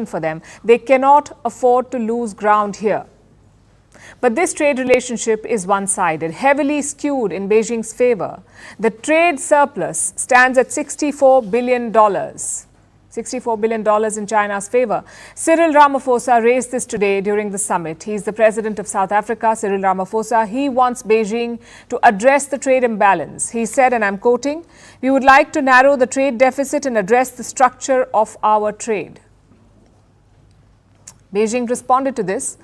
for them. They cannot afford to lose ground here. But this trade relationship is one-sided, heavily skewed in Beijing's favor. The trade surplus stands at $64 billion. $64 billion in China's favor. Cyril Ramaphosa raised this today during the summit. He's the president of South Africa, Cyril Ramaphosa. He wants Beijing to address the trade imbalance. He said, and I'm quoting, "We would like to narrow the trade deficit and address the structure of our trade." Beijing responded to this.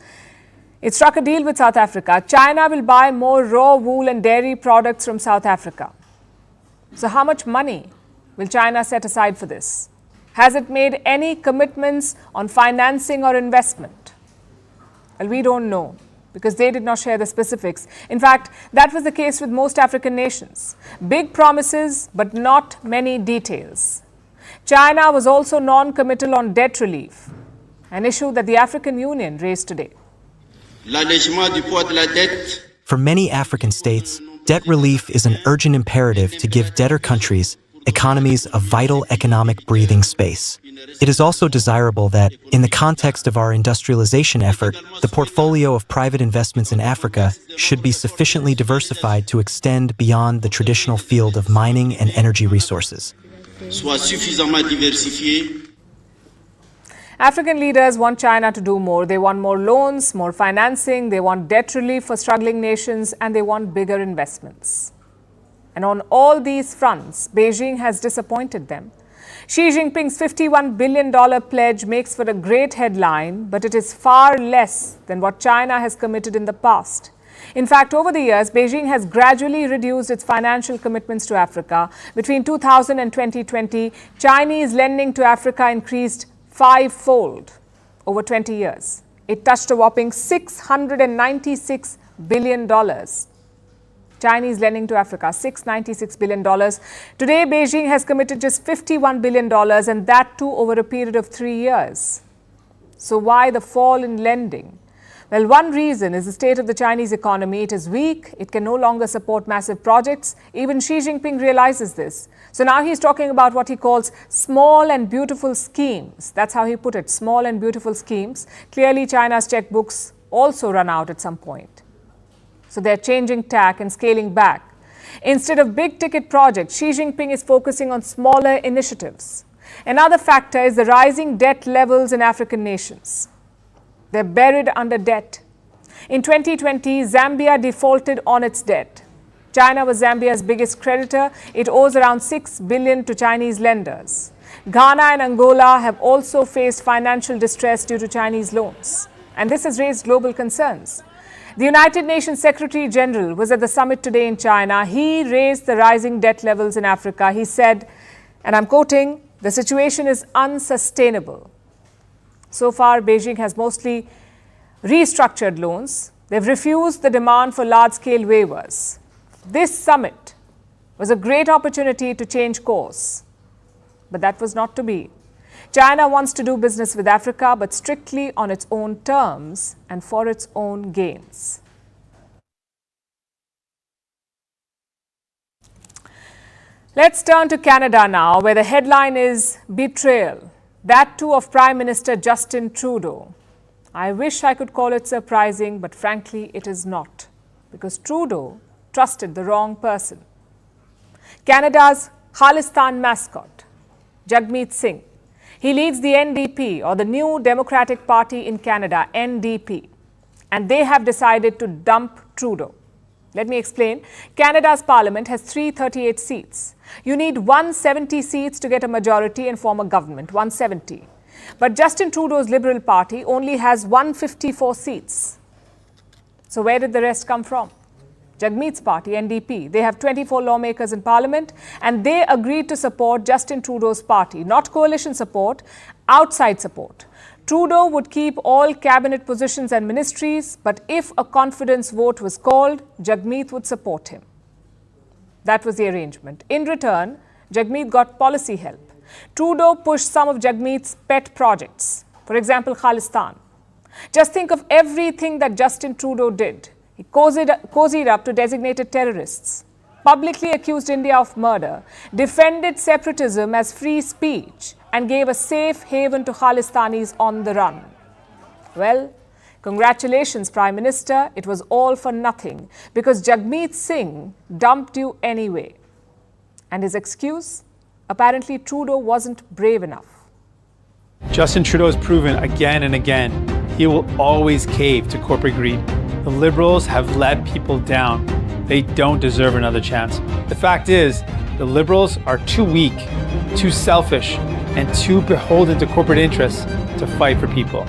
It struck a deal with South Africa. China will buy more raw wool and dairy products from South Africa. So how much money will China set aside for this? Has it made any commitments on financing or investment? Well, we don't know because they did not share the specifics. In fact, that was the case with most African nations. Big promises, but not many details. China was also non-committal on debt relief, an issue that the African Union raised today. For many African states, debt relief is an urgent imperative to give debtor countries economies a vital economic breathing space. It is also desirable that, in the context of our industrialization effort, the portfolio of private investments in Africa should be sufficiently diversified to extend beyond the traditional field of mining and energy resources. African leaders want China to do more. They want more loans, more financing, they want debt relief for struggling nations, and they want bigger investments. And on all these fronts, Beijing has disappointed them. Xi Jinping's $51 billion pledge makes for a great headline, but it is far less than what China has committed in the past. In fact, over the years, Beijing has gradually reduced its financial commitments to Africa. Between 2000 and 2020, Chinese lending to Africa increased five-fold over 20 years. It touched a whopping $696 billion. Chinese lending to Africa, $696 billion. Today, Beijing has committed just $51 billion, and that too over a period of 3 years. So why the fall in lending? Well, one reason is the state of the Chinese economy. It is weak. It can no longer support massive projects. Even Xi Jinping realizes this. So now he's talking about what he calls small and beautiful schemes. That's how he put it, small and beautiful schemes. Clearly, China's checkbooks also run out at some point. So they're changing tack and scaling back. Instead of big-ticket projects, Xi Jinping is focusing on smaller initiatives. Another factor is the rising debt levels in African nations. They're buried under debt. In 2020, Zambia defaulted on its debt. China was Zambia's biggest creditor. It owes around $6 billion to Chinese lenders. Ghana and Angola have also faced financial distress due to Chinese loans. And this has raised global concerns. The United Nations Secretary General was at the summit today in China. He raised the rising debt levels in Africa. He said, and I'm quoting, "The situation is unsustainable." So far, Beijing has mostly restructured loans. They've refused the demand for large-scale waivers. This summit was a great opportunity to change course, but that was not to be. China wants to do business with Africa, but strictly on its own terms and for its own gains. Let's turn to Canada now, where the headline is betrayal. That too of Prime Minister Justin Trudeau. I wish I could call it surprising, but frankly, it is not, because Trudeau trusted the wrong person. Canada's Khalistan mascot, Jagmeet Singh. He leads the NDP, or the New Democratic Party in Canada, NDP, and they have decided to dump Trudeau. Let me explain. Canada's parliament has 338 seats. You need 170 seats to get a majority and form a government, 170. But Justin Trudeau's Liberal Party only has 154 seats. So where did the rest come from? Jagmeet's party, NDP, they have 24 lawmakers in parliament, and they agreed to support Justin Trudeau's party, not coalition support, outside support. Trudeau would keep all cabinet positions and ministries, but if a confidence vote was called, Jagmeet would support him. That was the arrangement. In return, Jagmeet got policy help. Trudeau pushed some of Jagmeet's pet projects, for example, Khalistan. Just think of everything that Justin Trudeau did. He cozied up to designated terrorists, publicly accused India of murder, defended separatism as free speech, and gave a safe haven to Khalistanis on the run. Well, congratulations, Prime Minister. It was all for nothing because Jagmeet Singh dumped you anyway. And his excuse? Apparently, Trudeau wasn't brave enough. Justin Trudeau has proven again and again he will always cave to corporate greed. The Liberals have let people down. They don't deserve another chance. The fact is, the Liberals are too weak, too selfish, and too beholden to corporate interests to fight for people.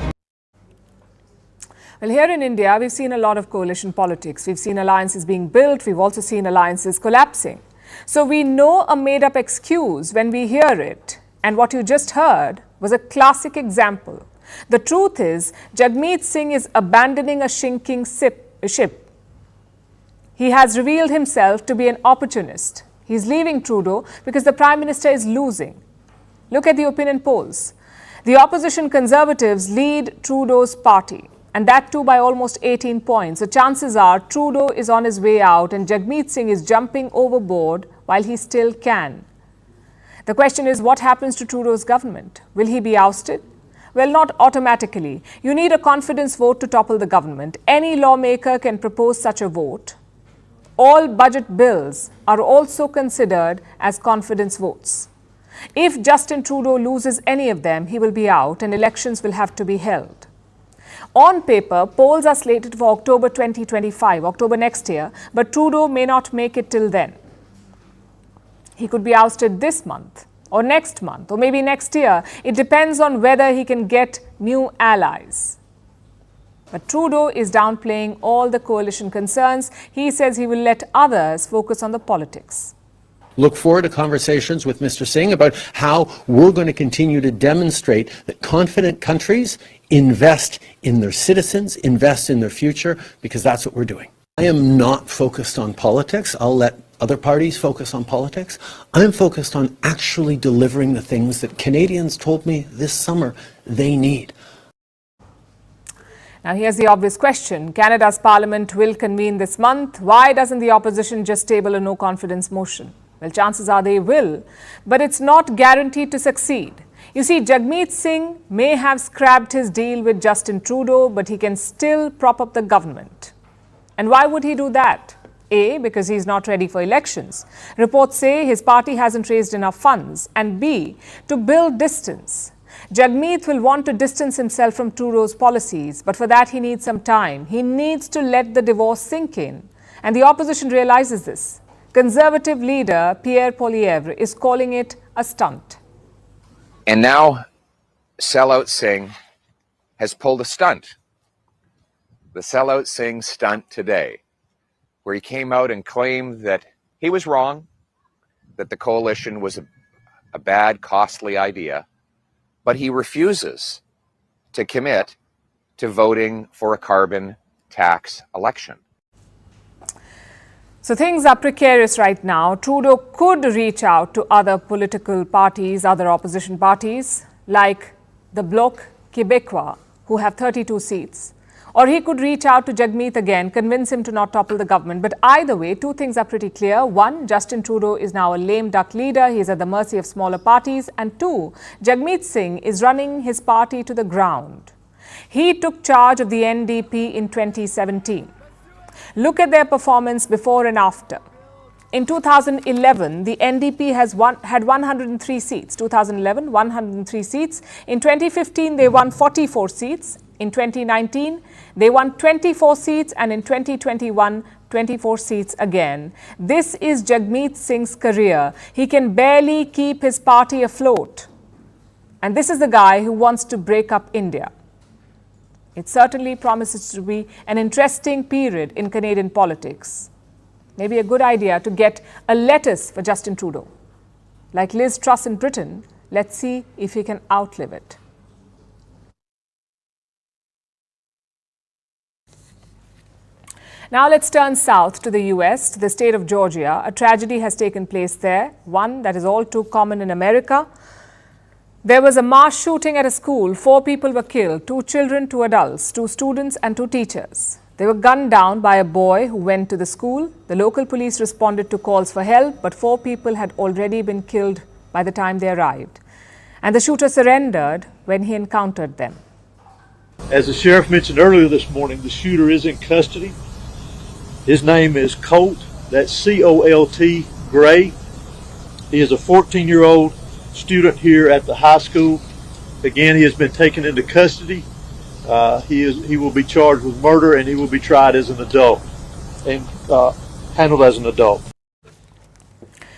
Well, here in India, we've seen a lot of coalition politics. We've seen alliances being built. We've also seen alliances collapsing. So we know a made-up excuse when we hear it. And what you just heard was a classic example. The truth is, Jagmeet Singh is abandoning a sinking ship. He has revealed himself to be an opportunist. He's leaving Trudeau because the Prime Minister is losing. Look at the opinion polls. The opposition Conservatives lead Trudeau's party, and that too by almost 18 points. So chances are Trudeau is on his way out and Jagmeet Singh is jumping overboard while he still can. The question is, what happens to Trudeau's government? Will he be ousted? Well, not automatically. You need a confidence vote to topple the government. Any lawmaker can propose such a vote. All budget bills are also considered as confidence votes. If Justin Trudeau loses any of them, he will be out and elections will have to be held. On paper, polls are slated for October 2025, October next year, but Trudeau may not make it till then. He could be ousted this month or next month or maybe next year. It depends on whether he can get new allies. But Trudeau is downplaying all the coalition concerns. He says he will let others focus on the politics. Look forward to conversations with Mr. Singh about how we're going to continue to demonstrate that confident countries invest in their citizens, invest in their future, because that's what we're doing. I am not focused on politics. I'll let other parties focus on politics. I'm focused on actually delivering the things that Canadians told me this summer they need. Now, here's the obvious question. Canada's parliament will convene this month. Why doesn't the opposition just table a no-confidence motion? Well, chances are they will, but it's not guaranteed to succeed. You see, Jagmeet Singh may have scrapped his deal with Justin Trudeau, but he can still prop up the government. And why would he do that? A, because he's not ready for elections. Reports say his party hasn't raised enough funds. And B, to build distance. Jagmeet will want to distance himself from Trudeau's policies, but for that he needs some time. He needs to let the divorce sink in. And the opposition realizes this. Conservative leader Pierre Poilievre is calling it a stunt. And now sellout Singh has pulled a stunt. The sellout Singh stunt today, where he came out and claimed that he was wrong, that the coalition was a bad, costly idea, but he refuses to commit to voting for a carbon tax election. So things are precarious right now. Trudeau could reach out to other political parties, other opposition parties, like the Bloc Québécois, who have 32 seats. Or he could reach out to Jagmeet again, convince him to not topple the government. But either way, two things are pretty clear. One, Justin Trudeau is now a lame duck leader. He is at the mercy of smaller parties. And two, Jagmeet Singh is running his party to the ground. He took charge of the NDP in 2017. Look at their performance before and after. In 2011, the NDP had 103 seats. 2011, 103 seats. In 2015, they won 44 seats. In 2019, they won 24 seats, and in 2021, 24 seats again. This is Jagmeet Singh's career. He can barely keep his party afloat. And this is the guy who wants to break up India. It certainly promises to be an interesting period in Canadian politics. Maybe a good idea to get a lettuce for Justin Trudeau. Like Liz Truss in Britain, let's see if he can outlive it. Now let's turn south to the US, to the state of Georgia. A tragedy has taken place there, one that is all too common in America. There was a mass shooting at a school. 4 people were killed, 2 children, 2 adults, 2 students and 2 teachers. They were gunned down by a boy who went to the school. The local police responded to calls for help, but 4 people had already been killed by the time they arrived. and the shooter surrendered when he encountered them. As the sheriff mentioned earlier this morning, the shooter is in custody. His name is Colt, that's C-O-L-T, Gray. He is a 14-year-old student here at the high school. Again, he has been taken into custody. He will be charged with murder, and he will be tried as an adult and handled as an adult.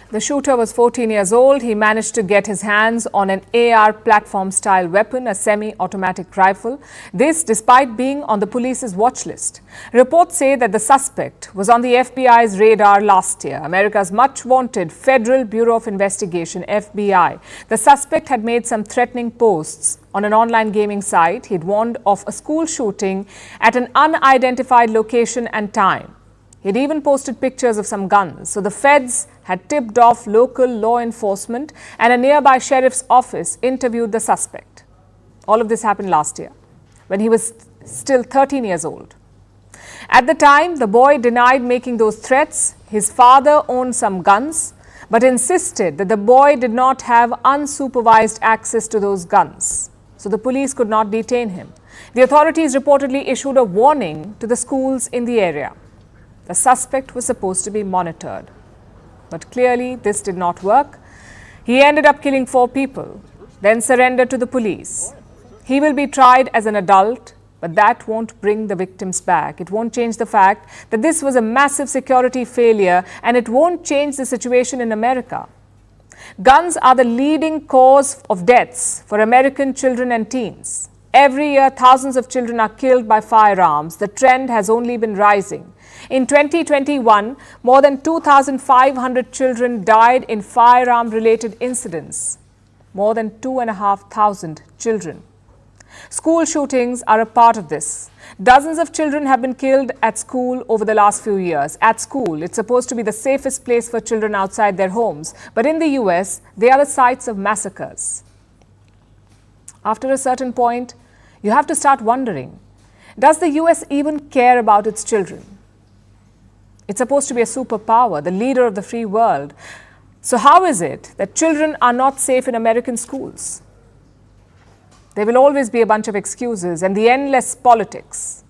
The shooter was 14 years old. He managed to get his hands on an AR platform-style weapon, a semi-automatic rifle. This despite being on the police's watch list. Reports say that the suspect was on the FBI's radar last year, America's much-wanted Federal Bureau of Investigation, FBI. The suspect had made some threatening posts on an online gaming site. He'd warned of a school shooting at an unidentified location and time. He'd even posted pictures of some guns. So the feds had tipped off local law enforcement, and a nearby sheriff's office interviewed the suspect. All of this happened last year, when he was still 13 years old. At the time, the boy denied making those threats. His father owned some guns, but insisted that the boy did not have unsupervised access to those guns. So the police could not detain him. The authorities reportedly issued a warning to the schools in the area. The suspect was supposed to be monitored. But clearly, this did not work. He ended up killing 4 people, then surrendered to the police. He will be tried as an adult, but that won't bring the victims back. It won't change the fact that this was a massive security failure, and it won't change the situation in America. Guns are the leading cause of deaths for American children and teens. Every year, thousands of children are killed by firearms. The trend has only been rising. In 2021, more than 2,500 children died in firearm-related incidents. More than 2,500 children. School shootings are a part of this. Dozens of children have been killed at school over the last few years. At school, it's supposed to be the safest place for children outside their homes. But in the US, they are the sites of massacres. After a certain point, you have to start wondering, does the US even care about its children? It's supposed to be a superpower, the leader of the free world. So how is it that children are not safe in American schools? There will always be a bunch of excuses and the endless politics.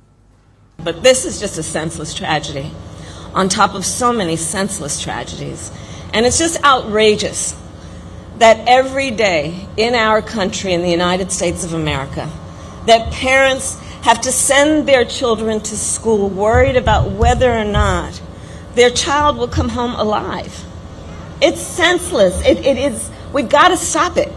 But this is just a senseless tragedy on top of so many senseless tragedies. And it's just outrageous that every day in our country, in the United States of America, that parents have to send their children to school worried about whether or not their child will come home alive. It's senseless. It is. We've got to stop it.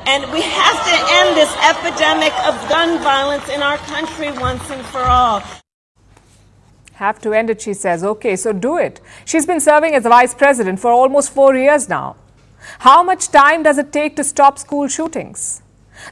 And we have to end this epidemic of gun violence in our country once and for all. Have to end it, she says. Okay, so do it. She's been serving as the vice president for almost 4 years now. How much time does it take to stop school shootings?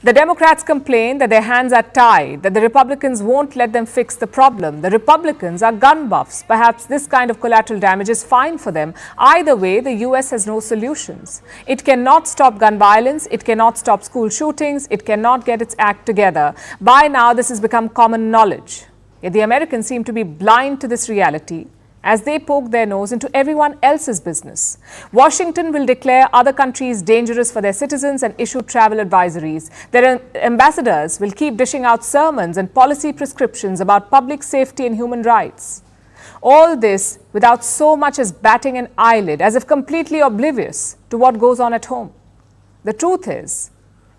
The Democrats complain that their hands are tied, that the Republicans won't let them fix the problem. The Republicans are gun buffs. Perhaps this kind of collateral damage is fine for them. Either way, the US has no solutions. It cannot stop gun violence. It cannot stop school shootings. It cannot get its act together. By now, this has become common knowledge. Yet the Americans seem to be blind to this reality as they poke their nose into everyone else's business. Washington will declare other countries dangerous for their citizens and issue travel advisories. Their ambassadors will keep dishing out sermons and policy prescriptions about public safety and human rights. All this without so much as batting an eyelid, as if completely oblivious to what goes on at home. The truth is,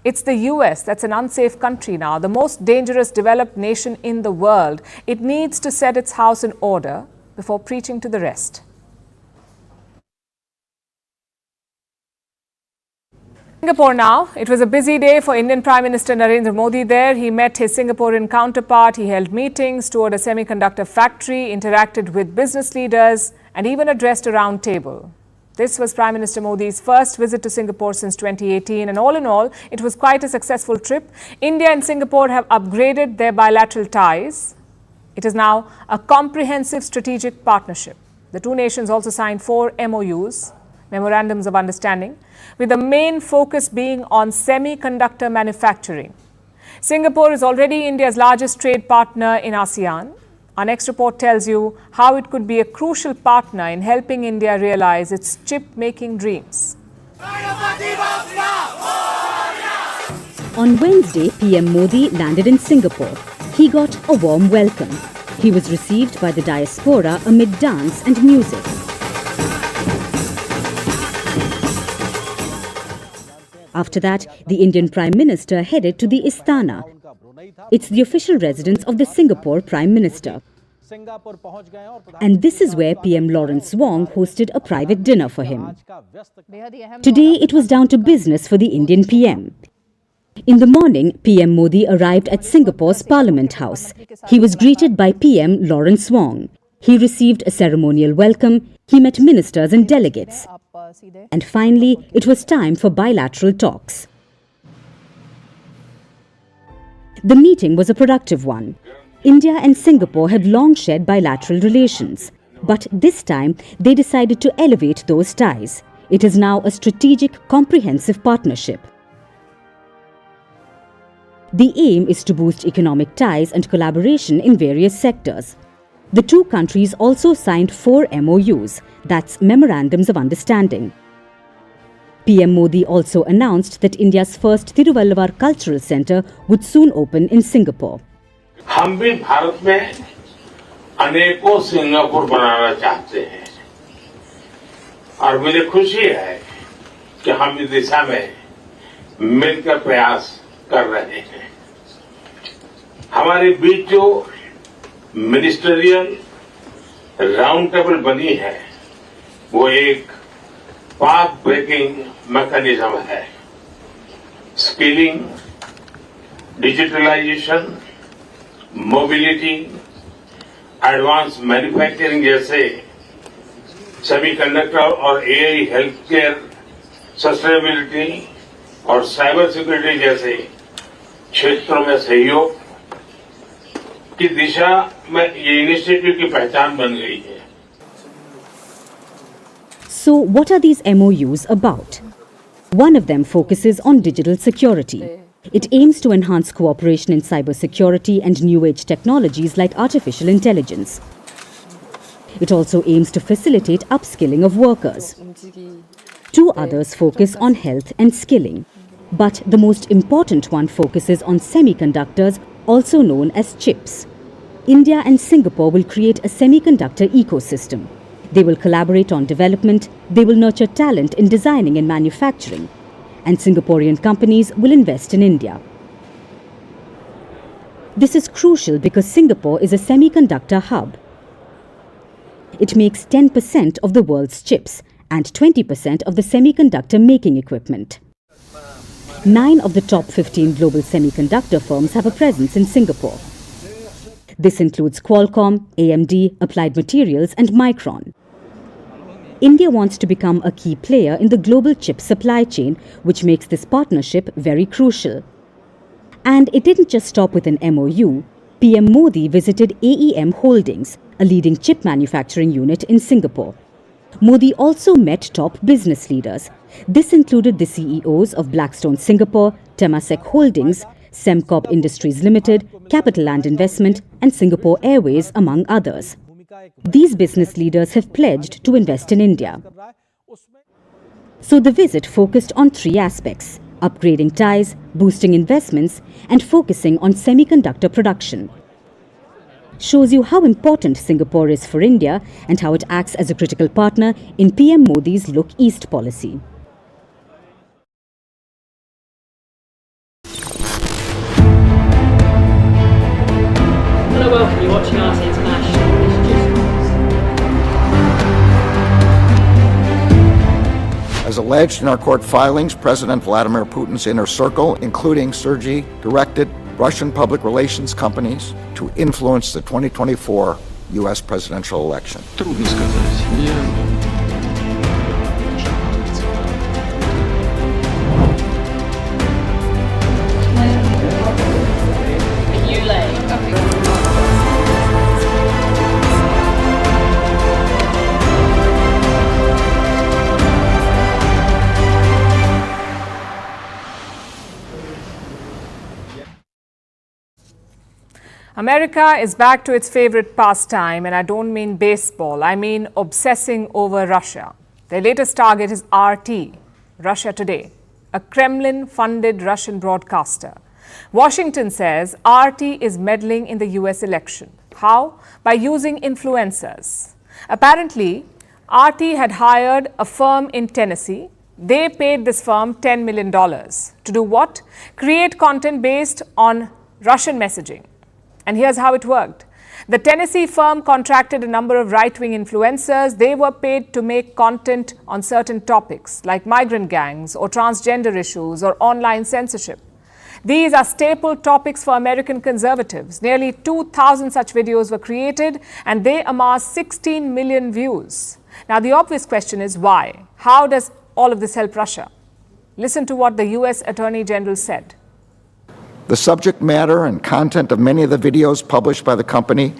it's the US that's an unsafe country now, the most dangerous developed nation in the world. It needs to set its house in order before preaching to the rest. Singapore now. It was a busy day for Indian Prime Minister Narendra Modi there. He met his Singaporean counterpart, he held meetings, toured a semiconductor factory, interacted with business leaders, and even addressed a round table. This was Prime Minister Modi's first visit to Singapore since 2018, and all in all, it was quite a successful trip. India and Singapore have upgraded their bilateral ties. It is now a comprehensive strategic partnership. The two nations also signed 4 MOUs, Memorandums of Understanding, with the main focus being on semiconductor manufacturing. Singapore is already India's largest trade partner in ASEAN. Our next report tells you how it could be a crucial partner in helping India realize its chip-making dreams. On Wednesday, PM Modi landed in Singapore. He got a warm welcome. He was received by the diaspora amid dance and music. After that, the Indian Prime Minister headed to the Istana. It's the official residence of the Singapore Prime Minister. And this is where PM Lawrence Wong hosted a private dinner for him. Today, it was down to business for the Indian PM. In the morning, PM Modi arrived at Singapore's Parliament House. He was greeted by PM Lawrence Wong. He received a ceremonial welcome. He met ministers and delegates. And finally, it was time for bilateral talks. The meeting was a productive one. India and Singapore have long shared bilateral relations. But this time, they decided to elevate those ties. It is now a strategic, comprehensive partnership. The aim is to boost economic ties and collaboration in various sectors. The two countries also signed 4 MOUs, that's Memorandums of Understanding. PM Modi also announced that India's first Thiruvalluvar Cultural Centre would soon open in Singapore. हम भी भारत में अनेकों Singapore बनाना चाहते हैं और मुझे खुशी है कि हम इस दिशा में मिलकर प्रयास कर रहे हैं। हमारे बीच जो मिनिस्टरियल राउंड टेबल बनी है वो एक पाथ ब्रेकिंग मैकेनिज्म है। Skilling, digitalisation, mobility, advance manufacturing जैसे सेमीकंडक्टर और एआई, हेल्थ केयर, सस्टेनेबिलिटी और साइबर सिक्योरिटी जैसे क्षेत्रों में सहयोग की दिशा में ये इनिशिएटिव की पहचान बन गई है। So, what are these MOUs about? One of them focuses on digital security. It aims to enhance cooperation in cybersecurity and new age technologies like artificial intelligence. It also aims to facilitate upskilling of workers. 2 others focus on health and skilling. But the most important one focuses on semiconductors, also known as chips. India and Singapore will create a semiconductor ecosystem. They will collaborate on development, they will nurture talent in designing and manufacturing, and Singaporean companies will invest in India. This is crucial because Singapore is a semiconductor hub. It makes 10% of the world's chips and 20% of the semiconductor making equipment. 9 of the top 15 global semiconductor firms have a presence in Singapore. This includes Qualcomm, AMD, Applied Materials, and Micron. India wants to become a key player in the global chip supply chain, which makes this partnership very crucial. And it didn't just stop with an MOU. PM Modi visited AEM Holdings, a leading chip manufacturing unit in Singapore. Modi also met top business leaders. This included the CEOs of Blackstone Singapore, Temasek Holdings, Semcorp Industries Limited, Capital Land Investment, and Singapore Airways, among others. These business leaders have pledged to invest in India. So the visit focused on 3 aspects: upgrading ties, boosting investments, and focusing on semiconductor production. Shows you how important Singapore is for India and how it acts as a critical partner in PM Modi's Look East policy. Hello, welcome. You're watching RT International. As alleged in our court filings, President Vladimir Putin's inner circle, including Sergei, directed Russian public relations companies to influence the 2024 U.S. presidential election. Трудно сказать. America is back to its favorite pastime, and I don't mean baseball, I mean obsessing over Russia. Their latest target is RT, Russia Today. a Kremlin-funded Russian broadcaster. Washington says RT is meddling in the US election. How? By using influencers. Apparently, RT had hired a firm in Tennessee. They paid this firm $10 million. To do what? Create content based on Russian messaging. And here's how it worked. The Tennessee firm contracted a number of right-wing influencers. They were paid to make content on certain topics like migrant gangs or transgender issues or online censorship. These are staple topics for American conservatives. Nearly 2,000 such videos were created and they amassed 16 million views. Now, the obvious question is why? How does all of this help Russia? Listen to what the US Attorney General said. The subject matter and content of many of the videos published by the company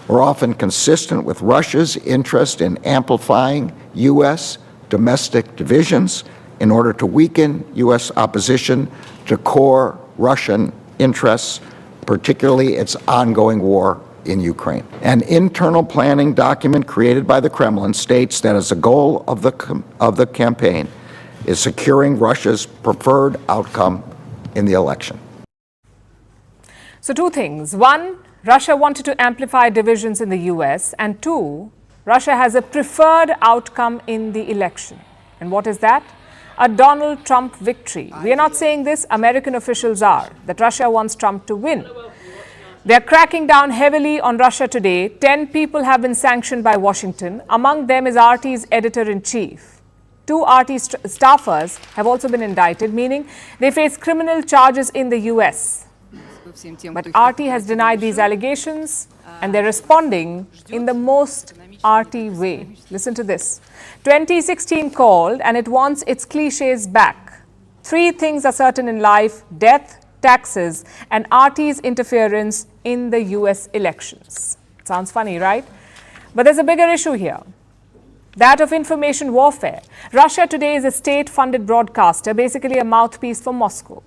were often consistent with Russia's interest in amplifying U.S. domestic divisions in order to weaken U.S. opposition to core Russian interests, particularly its ongoing war in Ukraine. An internal planning document created by the Kremlin states that as a goal of the campaign is securing Russia's preferred outcome in the election. So two things. One, Russia wanted to amplify divisions in the US. And two, Russia has a preferred outcome in the election. And what is that? A Donald Trump victory. We are not saying this, American officials are, that Russia wants Trump to win. They are cracking down heavily on Russia today. 10 people have been sanctioned by Washington. Among them is RT's editor-in-chief. 2 RT staffers have also been indicted, meaning they face criminal charges in the US. But RT has denied these allegations and they're responding in the most RT way. Listen to this. 2016 called and it wants its cliches back. 3 things are certain in life: death, taxes, and RT's interference in the US elections. Sounds funny, right? But there's a bigger issue here. That of information warfare. Russia today is a state-funded broadcaster, basically a mouthpiece for Moscow.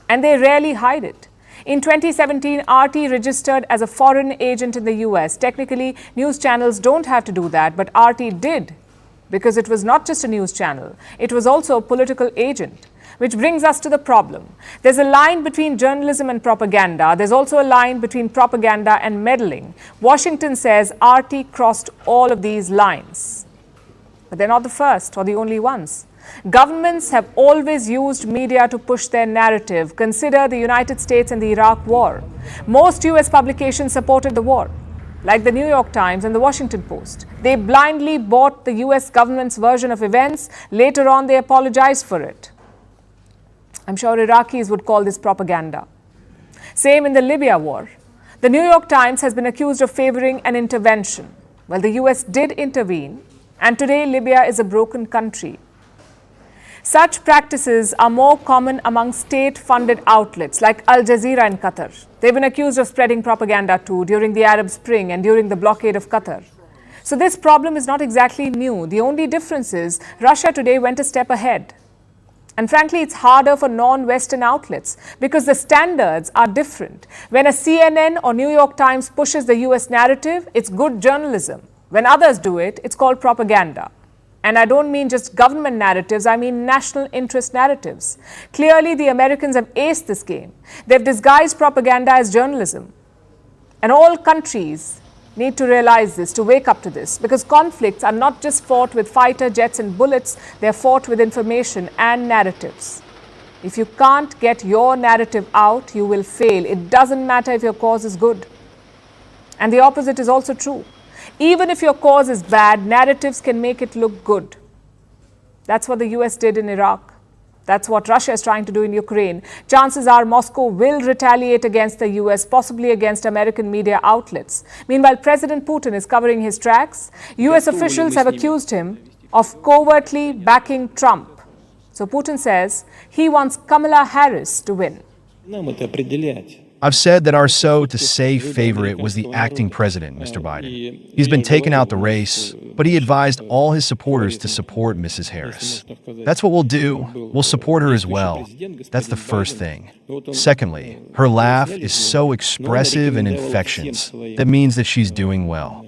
And they rarely hide it. In 2017, RT registered as a foreign agent in the US. Technically, news channels don't have to do that, but RT did, because it was not just a news channel. It was also a political agent, which brings us to the problem. There's a line between journalism and propaganda. There's also a line between propaganda and meddling. Washington says RT crossed all of these lines. But they're not the first or the only ones. Governments have always used media to push their narrative. Consider the United States and the Iraq War. Most US publications supported the war, like the New York Times and the Washington Post. They blindly bought the US government's version of events. Later on, they apologized for it. I'm sure Iraqis would call this propaganda. Same in the Libya war. The New York Times has been accused of favoring an intervention. Well, the US did intervene, and today Libya is a broken country. Such practices are more common among state-funded outlets like Al Jazeera in Qatar. They've been accused of spreading propaganda too during the Arab Spring and during the blockade of Qatar. So this problem is not exactly new. The only difference is Russia today went a step ahead. And frankly, it's harder for non-Western outlets because the standards are different. When a CNN or New York Times pushes the US narrative, it's good journalism. When others do it, it's called propaganda. And I don't mean just government narratives, I mean national interest narratives. Clearly, the Americans have aced this game. They've disguised propaganda as journalism. And all countries need to realize this, to wake up to this, because conflicts are not just fought with fighter jets and bullets, they're fought with information and narratives. If you can't get your narrative out, you will fail. It doesn't matter if your cause is good. And the opposite is also true. Even if your cause is bad, narratives can make it look good. That's what the US did in Iraq. That's what Russia is trying to do in Ukraine. Chances are Moscow will retaliate against the US, possibly against American media outlets. Meanwhile, President Putin is covering his tracks. US officials have accused him of covertly backing Trump. So Putin says he wants Kamala Harris to win. I've said that our so-to-say favorite was the acting president, Mr. Biden. He's been taken out the race, but he advised all his supporters to support Mrs. Harris. That's what we'll do. We'll support her as well. That's the first thing. Secondly, her laugh is so expressive and infectious. That means that she's doing well.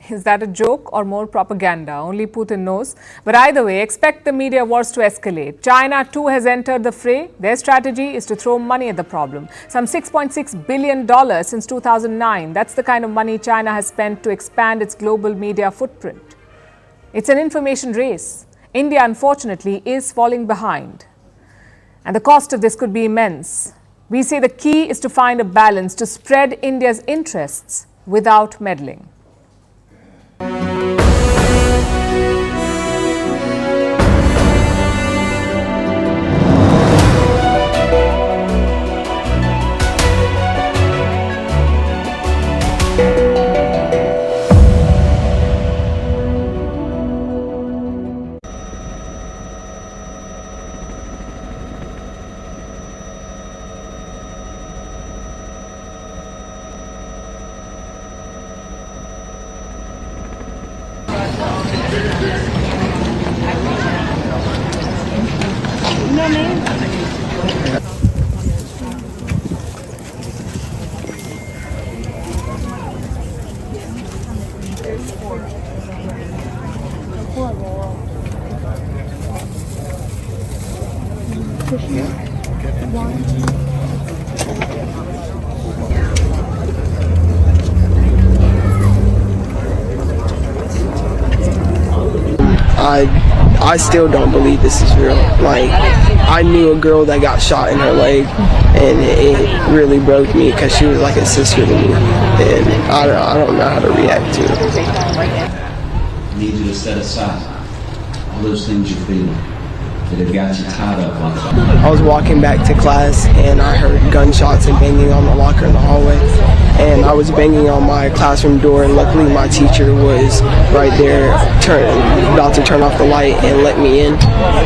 Is that a joke or more propaganda? Only Putin knows. But either way, expect the media wars to escalate. China too has entered the fray. Their strategy is to throw money at the problem. Some $6.6 billion since 2009. That's the kind of money China has spent to expand its global media footprint. It's an information race. India, unfortunately, is falling behind. And the cost of this could be immense. We say the key is to find a balance to spread India's interests without meddling. I still don't believe this is real. Like, I knew a girl that got shot in her leg, and it really broke me because she was like a sister to me, and I don't know how to react to it. I need you to set aside all those things you're feeling that have got you tied up like that. I was walking back to class, and I heard gunshots and banging on the locker in the hallway, and I was banging on my classroom door, and luckily my teacher was right there about to turn off the light and let me in,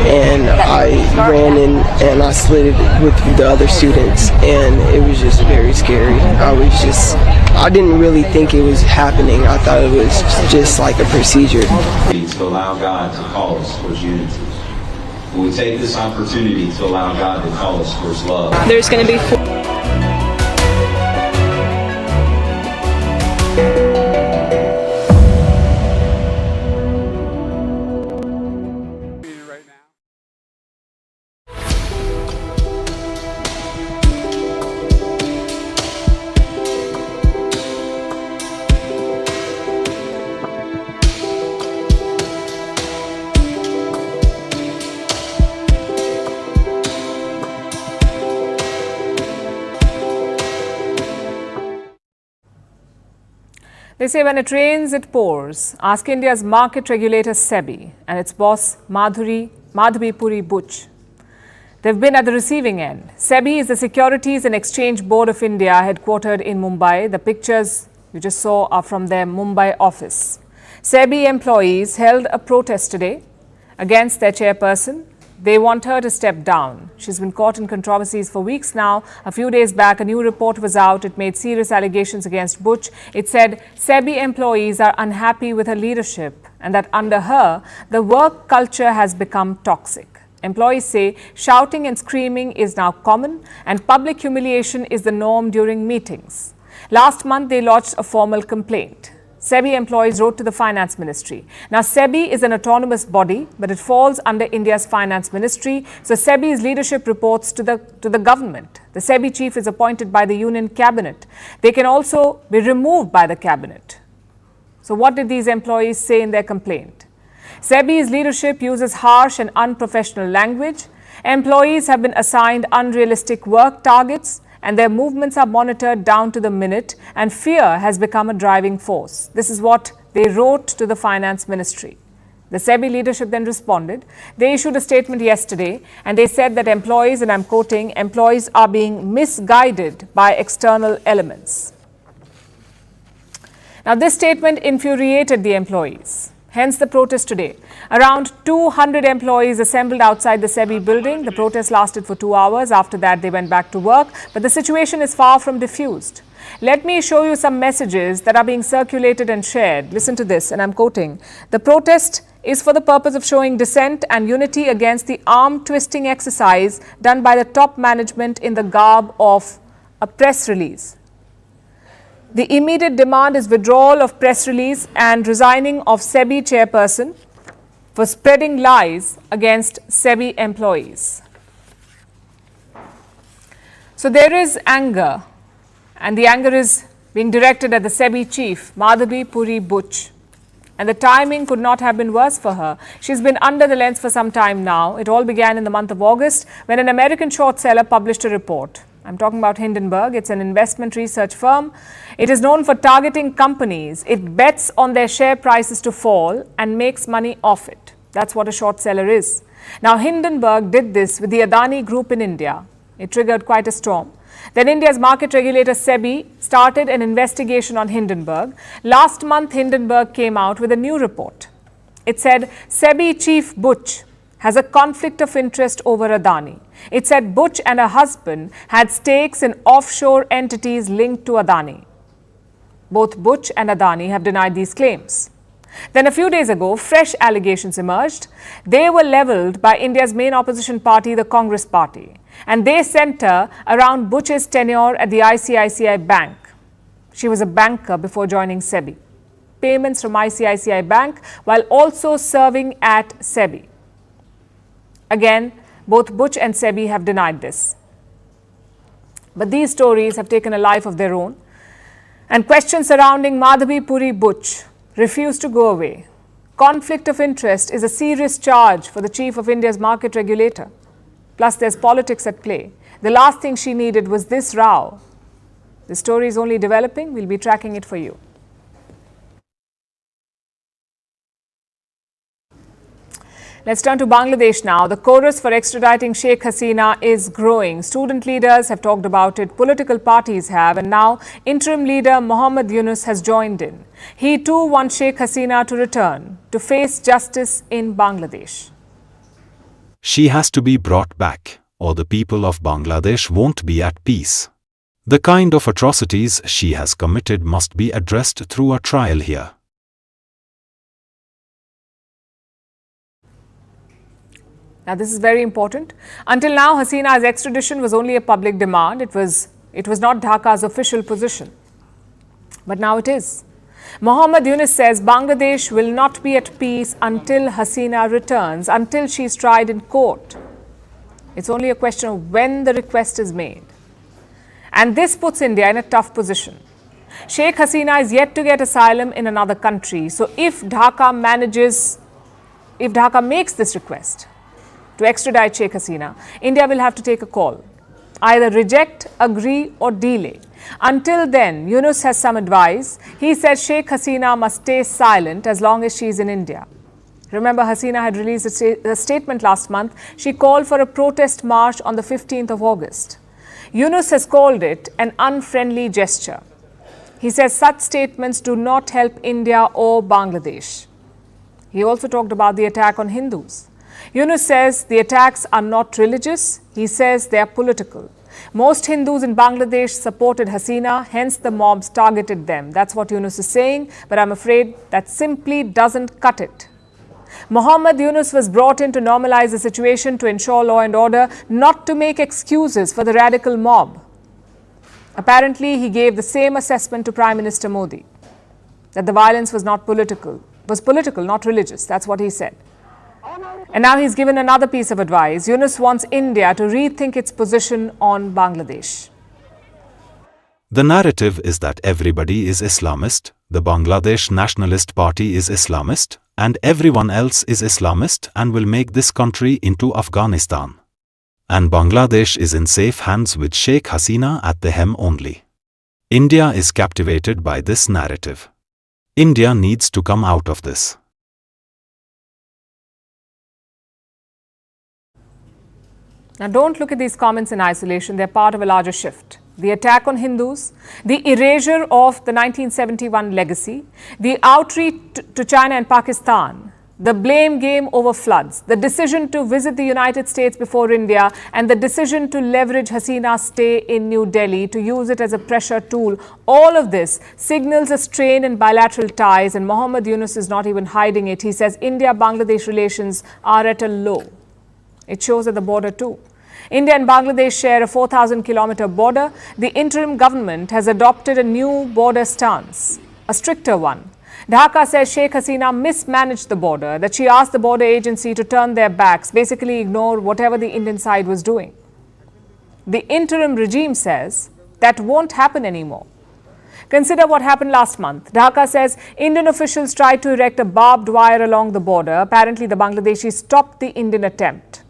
and I ran in and I slid with the other students, and it was just very scary. I didn't really think it was happening. I thought it was just like a procedure. To allow God to call us towards unity. We take this opportunity to allow God to call us towards love. There's going to be They say when it rains, it pours. Ask India's market regulator SEBI and its boss Madhavi Puri Butch. They've been at the receiving end. SEBI is the Securities and Exchange Board of India, headquartered in Mumbai. The pictures you just saw are from their Mumbai office. SEBI employees held a protest today against their chairperson. They want her to step down. She's been caught in controversies for weeks now. A few days back, a new report was out. It made serious allegations against Butch. It said SEBI employees are unhappy with her leadership and that under her, the work culture has become toxic. Employees say shouting and screaming is now common and public humiliation is the norm during meetings. Last month, they lodged a formal complaint. SEBI employees wrote to the Finance Ministry. Now, SEBI is an autonomous body, but it falls under India's Finance Ministry. So, SEBI's leadership reports to the government. The SEBI chief is appointed by the Union Cabinet. They can also be removed by the Cabinet. So, what did these employees say in their complaint? SEBI's leadership uses harsh and unprofessional language. Employees have been assigned unrealistic work targets, and their movements are monitored down to the minute, and fear has become a driving force. This is what they wrote to the Finance Ministry. The SEBI leadership then responded. They issued a statement yesterday, and they said that employees, and I'm quoting, employees are being misguided by external elements. Now, this statement infuriated the employees. Hence the protest today. Around 200 employees assembled outside the SEBI building. The protest lasted for 2 hours. After that, they went back to work. But the situation is far from diffused. Let me show you some messages that are being circulated and shared. Listen to this, and I'm quoting. The protest is for the purpose of showing dissent and unity against the arm-twisting exercise done by the top management in the garb of a press release. The immediate demand is withdrawal of press release and resigning of SEBI chairperson for spreading lies against SEBI employees. So there is anger, and the anger is being directed at the SEBI chief, Madhavi Puri Butch. And the timing could not have been worse for her. She's been under the lens for some time now. It all began in the month of August when an American short seller published a report. I'm talking about Hindenburg. It's an investment research firm. It is known for targeting companies. It bets on their share prices to fall and makes money off it. That's what a short seller is. Now, Hindenburg did this with the Adani Group in India. It triggered quite a storm. Then India's market regulator SEBI started an investigation on Hindenburg. Last month, Hindenburg came out with a new report. It said SEBI chief Butch has a conflict of interest over Adani. It said Butch and her husband had stakes in offshore entities linked to Adani. Both Butch and Adani have denied these claims. Then a few days ago, fresh allegations emerged. They were levelled by India's main opposition party, the Congress Party. And they centre around Butch's tenure at the ICICI Bank. She was a banker before joining SEBI. Payments from ICICI Bank while also serving at SEBI. Again, both Butch and SEBI have denied this. But these stories have taken a life of their own. And questions surrounding Madhavi Puri Butch refuse to go away. Conflict of interest is a serious charge for the chief of India's market regulator. Plus, there's politics at play. The last thing she needed was this row. The story is only developing. We'll be tracking it for you. Let's turn to Bangladesh now. The chorus for extraditing Sheikh Hasina is growing. Student leaders have talked about it, political parties have, and now interim leader Mohammad Yunus has joined in. He too wants Sheikh Hasina to return to face justice in Bangladesh. She has to be brought back, or the people of Bangladesh won't be at peace. The kind of atrocities she has committed must be addressed through a trial here. Now, this is very important. Until now, Hasina's extradition was only a public demand. It was not Dhaka's official position. But now it is. Mohammad Yunus says Bangladesh will not be at peace until Hasina returns, until she's tried in court. It's only a question of when the request is made. And this puts India in a tough position. Sheikh Hasina is yet to get asylum in another country. So if Dhaka makes this request to extradite Sheikh Hasina, India will have to take a call. Either reject, agree or delay. Until then, Yunus has some advice. He says Sheikh Hasina must stay silent as long as she is in India. Remember, Hasina had released a statement last month. She called for a protest march on the 15th of August. Yunus has called it an unfriendly gesture. He says such statements do not help India or Bangladesh. He also talked about the attack on Hindus. Yunus says the attacks are not religious. He says they are political. Most Hindus in Bangladesh supported Hasina, hence the mobs targeted them. That's what Yunus is saying, but I'm afraid that simply doesn't cut it. Mohammad Yunus was brought in to normalize the situation, to ensure law and order, not to make excuses for the radical mob. Apparently, he gave the same assessment to Prime Minister Modi, that the violence was political, not religious. That's what he said. And now he's given another piece of advice. Yunus wants India to rethink its position on Bangladesh. The narrative is that everybody is Islamist, the Bangladesh Nationalist Party is Islamist, and everyone else is Islamist and will make this country into Afghanistan. And Bangladesh is in safe hands with Sheikh Hasina at the helm only. India is captivated by this narrative. India needs to come out of this. Now, don't look at these comments in isolation. They're part of a larger shift. The attack on Hindus, the erasure of the 1971 legacy, the outreach to China and Pakistan, the blame game over floods, the decision to visit the United States before India, and the decision to leverage Hasina's stay in New Delhi to use it as a pressure tool. All of this signals a strain in bilateral ties, and Mohammad Yunus is not even hiding it. He says India-Bangladesh relations are at a low. It shows at the border too. India and Bangladesh share a 4,000-kilometer border. The interim government has adopted a new border stance, a stricter one. Dhaka says Sheikh Hasina mismanaged the border, that she asked the border agency to turn their backs, basically ignore whatever the Indian side was doing. The interim regime says that won't happen anymore. Consider what happened last month. Dhaka says Indian officials tried to erect a barbed wire along the border. Apparently, the Bangladeshis stopped the Indian attempt.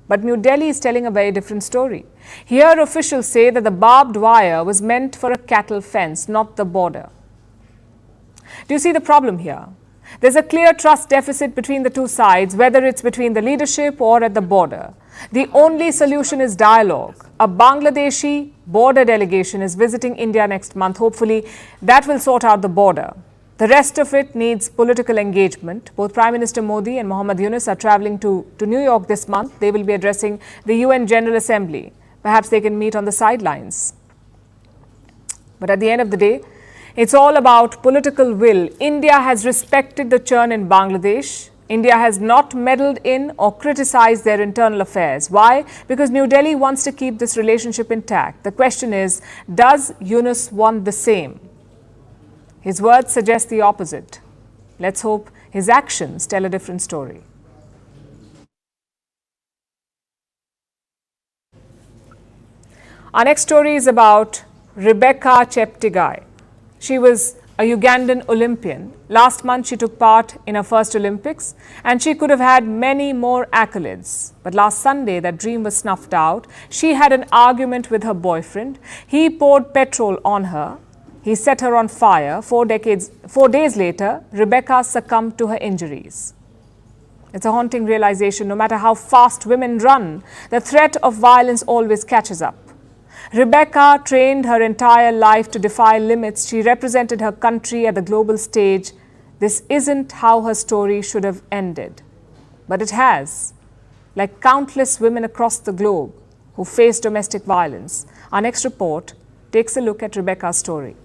But New Delhi is telling a very different story. Here, officials say that the barbed wire was meant for a cattle fence, not the border. Do you see the problem here? There's a clear trust deficit between the two sides, whether it's between the leadership or at the border. The only solution is dialogue. A Bangladeshi border delegation is visiting India next month. Hopefully, that will sort out the border. The rest of it needs political engagement. Both Prime Minister Modi and Mohammad Yunus are traveling to New York this month. They will be addressing the UN General Assembly. Perhaps they can meet on the sidelines. But at the end of the day, it's all about political will. India has respected the churn in Bangladesh. India has not meddled in or criticized their internal affairs. Why? Because New Delhi wants to keep this relationship intact. The question is, does Yunus want the same? His words suggest the opposite. Let's hope his actions tell a different story. Our next story is about Rebecca Cheptegei. She was a Ugandan Olympian. Last month, she took part in her first Olympics, and she could have had many more accolades. But last Sunday, that dream was snuffed out. She had an argument with her boyfriend. He poured petrol on her. He set her on fire. 4 days later, Rebecca succumbed to her injuries. It's a haunting realization. No matter how fast women run, the threat of violence always catches up. Rebecca trained her entire life to defy limits. She represented her country at the global stage. This isn't how her story should have ended. But it has. Like countless women across the globe who face domestic violence. Our next report takes a look at Rebecca's story.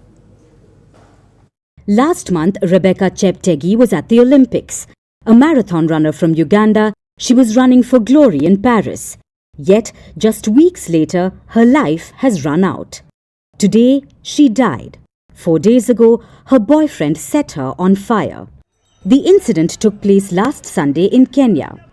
Last month, Rebecca Cheptegei was at the Olympics. A marathon runner from Uganda, she was running for glory in Paris. Yet, just weeks later, her life has run out. Today, she died. 4 days ago, her boyfriend set her on fire. The incident took place last Sunday in Kenya.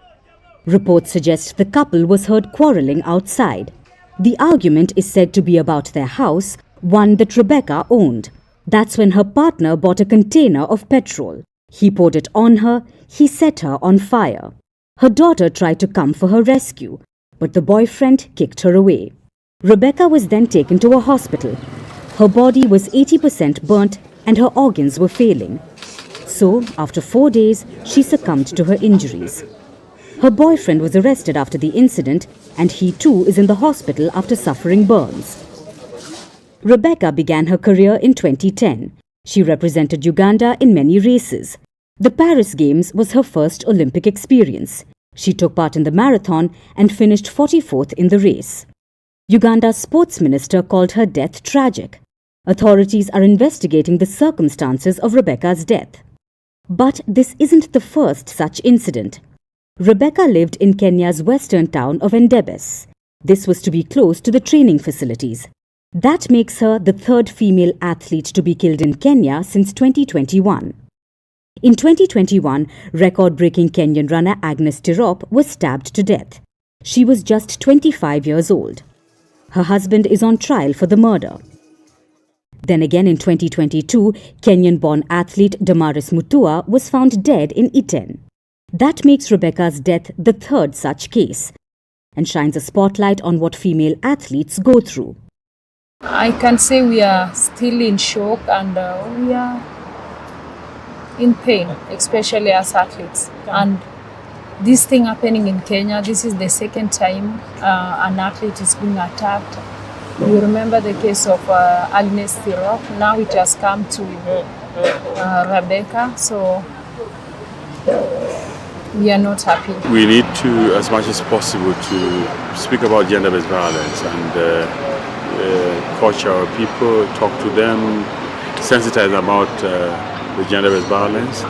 Reports suggest the couple was heard quarrelling outside. The argument is said to be about their house, one that Rebecca owned. That's when her partner bought a container of petrol. He poured it on her, he set her on fire. Her daughter tried to come for her rescue, but the boyfriend kicked her away. Rebecca was then taken to a hospital. Her body was 80% burnt and her organs were failing. So, after 4 days, she succumbed to her injuries. Her boyfriend was arrested after the incident and he too is in the hospital after suffering burns. Rebecca began her career in 2010. She represented Uganda in many races. The Paris Games was her first Olympic experience. She took part in the marathon and finished 44th in the race. Uganda's sports minister called her death tragic. Authorities are investigating the circumstances of Rebecca's death. But this isn't the first such incident. Rebecca lived in Kenya's western town of Endebess. This was to be close to the training facilities. That makes her the third female athlete to be killed in Kenya since 2021. In 2021, record-breaking Kenyan runner Agnes Tirop was stabbed to death. She was just 25 years old. Her husband is on trial for the murder. Then again in 2022, Kenyan-born athlete Damaris Mutua was found dead in Iten. That makes Rebecca's death the third such case and shines a spotlight on what female athletes go through. I can say we are still in shock and we are in pain, especially as athletes. And this thing happening in Kenya, this is the second time an athlete is being attacked. You remember the case of Agnes Tirop. Now it has come to Rebecca, so we are not happy. We need to, as much as possible, to speak about gender-based violence and coach our people, talk to them, sensitize about the gender-based violence,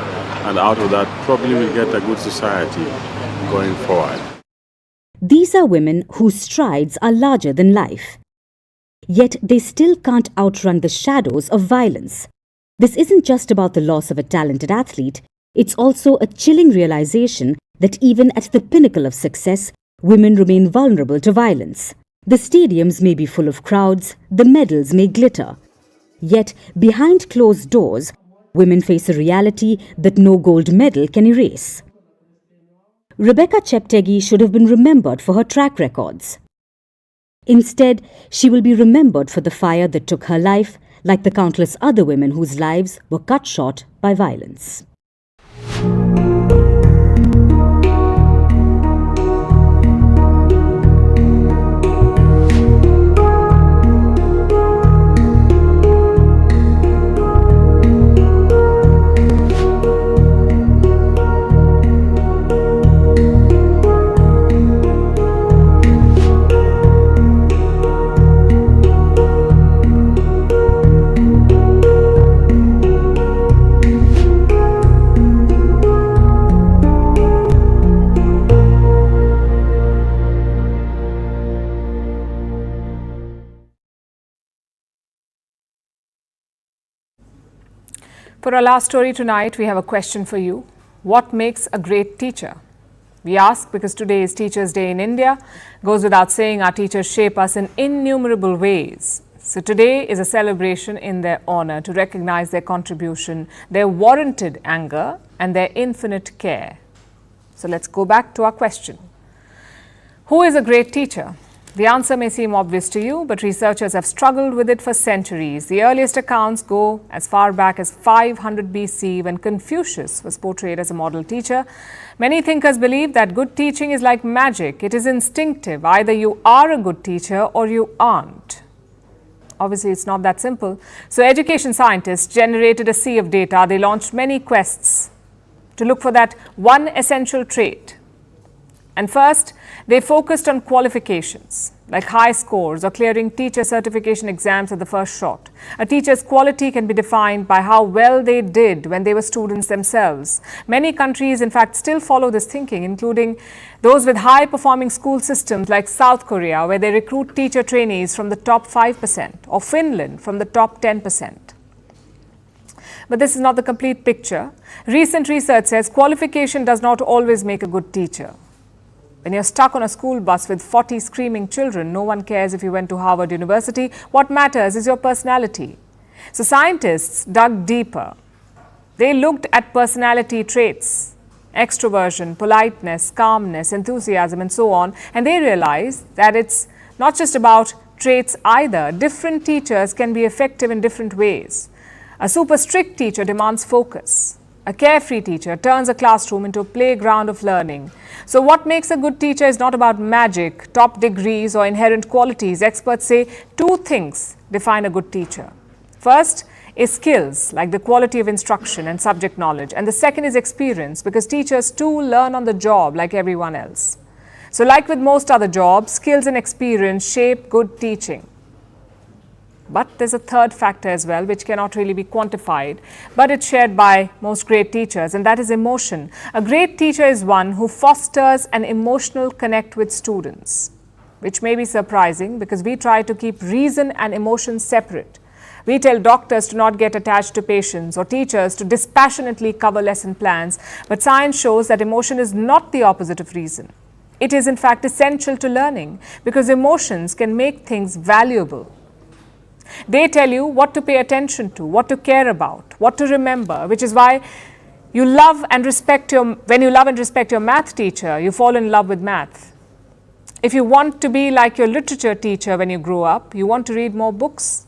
and out of that probably we'll get a good society going forward. These are women whose strides are larger than life. Yet they still can't outrun the shadows of violence. This isn't just about the loss of a talented athlete, it's also a chilling realization that even at the pinnacle of success, women remain vulnerable to violence. The stadiums may be full of crowds, the medals may glitter. Yet, behind closed doors, women face a reality that no gold medal can erase. Rebecca Cheptegei should have been remembered for her track records. Instead, she will be remembered for the fire that took her life, like the countless other women whose lives were cut short by violence. For our last story tonight, we have a question for you. What makes a great teacher? We ask because today is Teachers' Day in India. Goes without saying, our teachers shape us in innumerable ways. So today is a celebration in their honor to recognize their contribution, their warranted anger, and their infinite care. So let's go back to our question. Who is a great teacher? The answer may seem obvious to you, but researchers have struggled with it for centuries. The earliest accounts go as far back as 500 BC, when Confucius was portrayed as a model teacher. Many thinkers believe that good teaching is like magic. It is instinctive. Either you are a good teacher or you aren't. Obviously, it's not that simple. So education scientists generated a sea of data. They launched many quests to look for that one essential trait. And first, they focused on qualifications, like high scores or clearing teacher certification exams at the first shot. A teacher's quality can be defined by how well they did when they were students themselves. Many countries, in fact, still follow this thinking, including those with high-performing school systems like South Korea, where they recruit teacher trainees from the top 5%, or Finland from the top 10%. But this is not the complete picture. Recent research says qualification does not always make a good teacher. When you're stuck on a school bus with 40 screaming children, no one cares if you went to Harvard University. What matters is your personality. So scientists dug deeper. They looked at personality traits, extroversion, politeness, calmness, enthusiasm, and so on. And they realized that it's not just about traits either. Different teachers can be effective in different ways. A super strict teacher demands focus. A carefree teacher turns a classroom into a playground of learning. So what makes a good teacher is not about magic, top degrees, or inherent qualities. Experts say two things define a good teacher. First is skills, like the quality of instruction and subject knowledge. And the second is experience, because teachers too learn on the job like everyone else. So like with most other jobs, skills and experience shape good teaching. But there's a third factor as well, which cannot really be quantified, but it's shared by most great teachers, and that is emotion. A great teacher is one who fosters an emotional connect with students, which may be surprising because we try to keep reason and emotion separate. We tell doctors to not get attached to patients or teachers to dispassionately cover lesson plans, but science shows that emotion is not the opposite of reason. It is in fact essential to learning because emotions can make things valuable. They tell you what to pay attention to, what to care about, what to remember, which is why when you love and respect your math teacher, you fall in love with math. If you want to be like your literature teacher when you grow up, you want to read more books.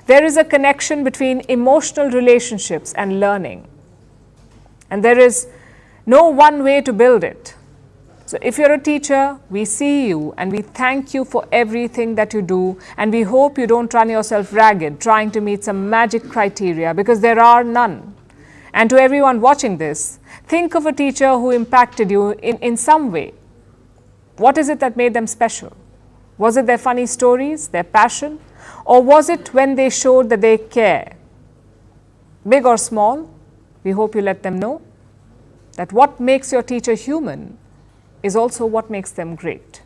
There is a connection between emotional relationships and learning. And there is no one way to build it. So if you're a teacher, we see you and we thank you for everything that you do, and we hope you don't run yourself ragged trying to meet some magic criteria, because there are none. And to everyone watching this, think of a teacher who impacted you in some way. What is it that made them special? Was it their funny stories, their passion, or was it when they showed that they care? Big or small, we hope you let them know that what makes your teacher human is also what makes them great.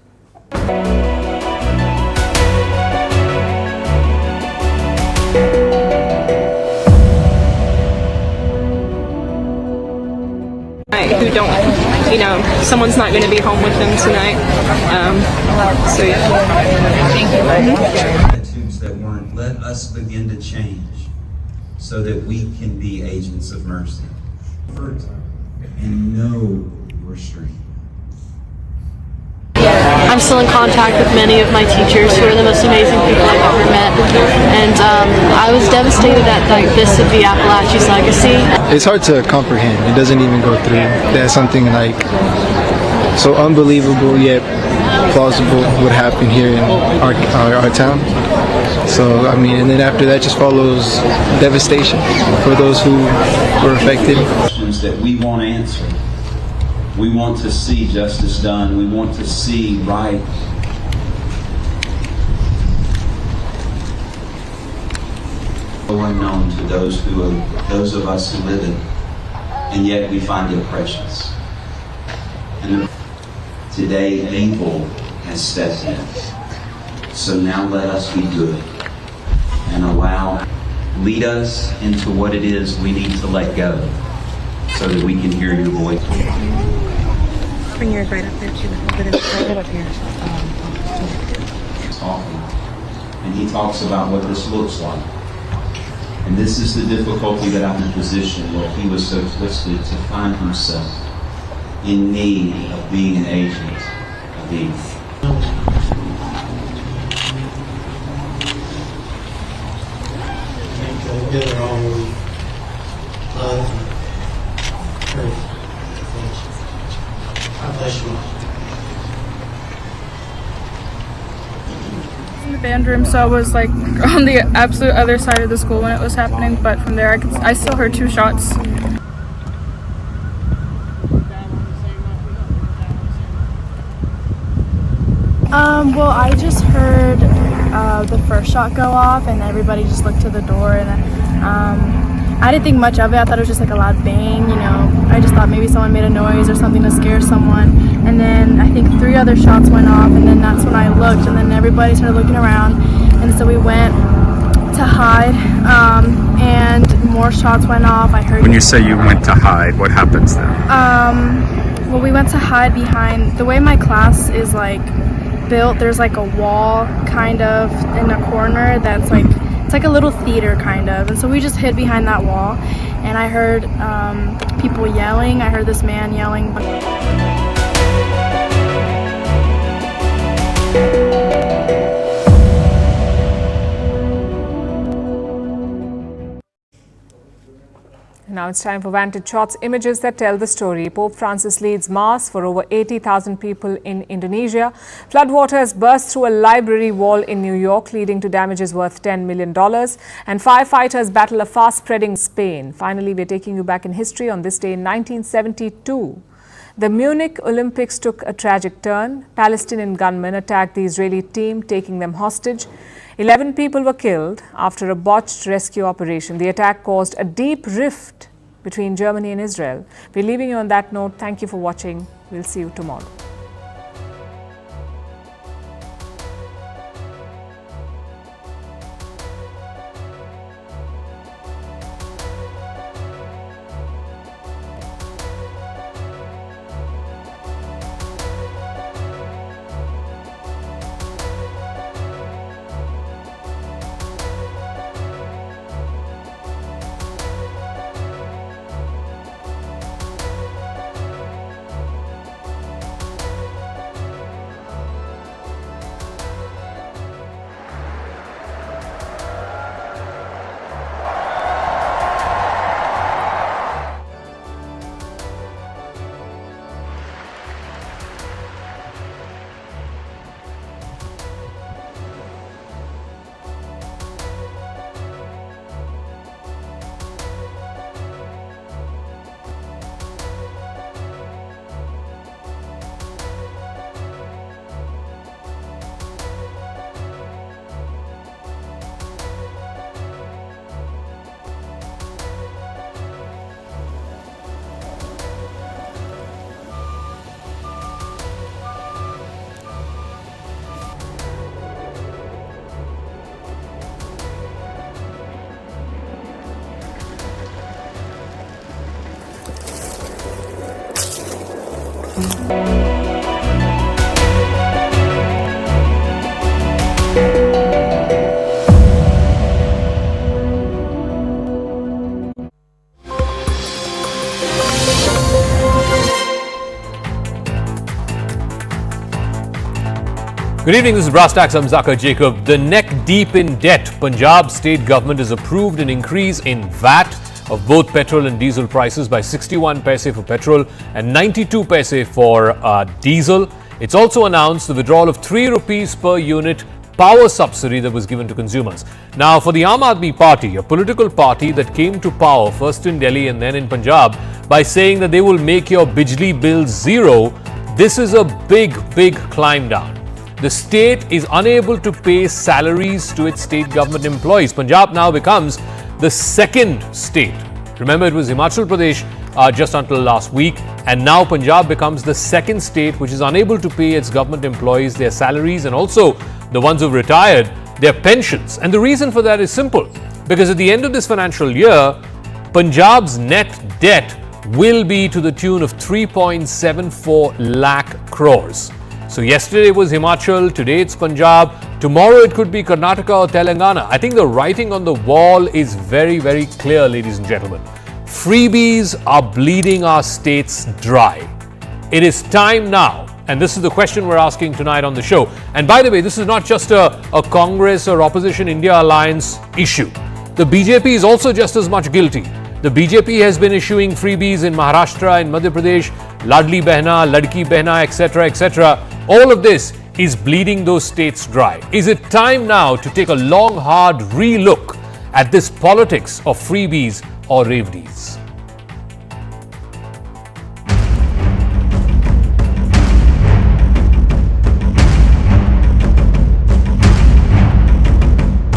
Who don't, someone's not going to be home with them tonight. So yeah. Attitudes that weren't, let us begin to change so that we can be agents of mercy. And know your strength. I'm still in contact with many of my teachers who are the most amazing people I've ever met, and I was devastated that this would be Appalachia's legacy. It's hard to comprehend. It doesn't even go through that something like so unbelievable yet plausible would happen here in our town. So I mean, and then after that just follows devastation for those who were affected. Questions that we want answered. We want to see justice done. We want to see right. Unknown to those of us who live it, and yet we find it precious. And today, evil has stepped in. So now let us be good and lead us into what it is we need to let go, so that we can hear your voice. Bring yours right up there too. Right up here. Talking, and he talks about what this looks like. And this is the difficulty that I'm in a position where he was so twisted to find himself in need of being an agent of Eve. Together all we love and pray. God bless you all. In the band room, so I was like on the absolute other side of the school when it was happening, but from there I still heard 2 shots. Well, I just heard the first shot go off, and everybody just looked to the door, and I didn't think much of it. I thought it was just like a loud bang, I just thought maybe someone made a noise or something to scare someone. And then I think 3 other shots went off, and then that's when I looked, and then everybody started looking around, and so we went to hide, and more shots went off. I heard. When you say you went to hide, what happens then? Well, we went to hide behind, the way my class is like built, there's like a wall kind of in a corner that's like, it's like a little theater kind of, and so we just hid behind that wall, and I heard people yelling. I heard this man yelling. Now it's time for Vantage Shots, images that tell the story. Pope Francis leads Mass for over 80,000 people in Indonesia. Floodwater has burst through a library wall in New York, leading to damages worth $10 million. And firefighters battle a fast-spreading Spain. Finally, we're taking you back in history on this day in 1972. The Munich Olympics took a tragic turn. Palestinian gunmen attacked the Israeli team, taking them hostage. 11 people were killed after a botched rescue operation. The attack caused a deep rift between Germany and Israel. We're leaving you on that note. Thank you for watching. We'll see you tomorrow. Good evening, this is Brass Tacks. I'm Zakir Jacob. The neck deep in debt, Punjab state government has approved an increase in VAT of both petrol and diesel prices by 61 paise for petrol and 92 paise for diesel. It's also announced the withdrawal of 3 rupees per unit power subsidy that was given to consumers. Now, for the Aam Aadmi Party, a political party that came to power first in Delhi and then in Punjab by saying that they will make your bijli bill zero, this is a big climb down. The state is unable to pay salaries to its state government employees. Punjab now becomes the second state. Remember, it was Himachal Pradesh just until last week, and now Punjab becomes the second state which is unable to pay its government employees their salaries and also the ones who've retired their pensions. And the reason for that is simple, because at the end of this financial year, Punjab's net debt will be to the tune of 3.74 lakh crores. So yesterday was Himachal, today it's Punjab, tomorrow it could be Karnataka or Telangana. I think the writing on the wall is very clear, ladies and gentlemen. Freebies are bleeding our states dry. It is time now, and this is the question we're asking tonight on the show. And by the way, this is not just a Congress or Opposition India Alliance issue. The BJP is also just as much guilty. The BJP has been issuing freebies in Maharashtra, in Madhya Pradesh, Ladli Behna, Ladki Behna, etc. All of this is bleeding those states dry. Is it time now to take a long, hard re-look at this politics of freebies or ravedees?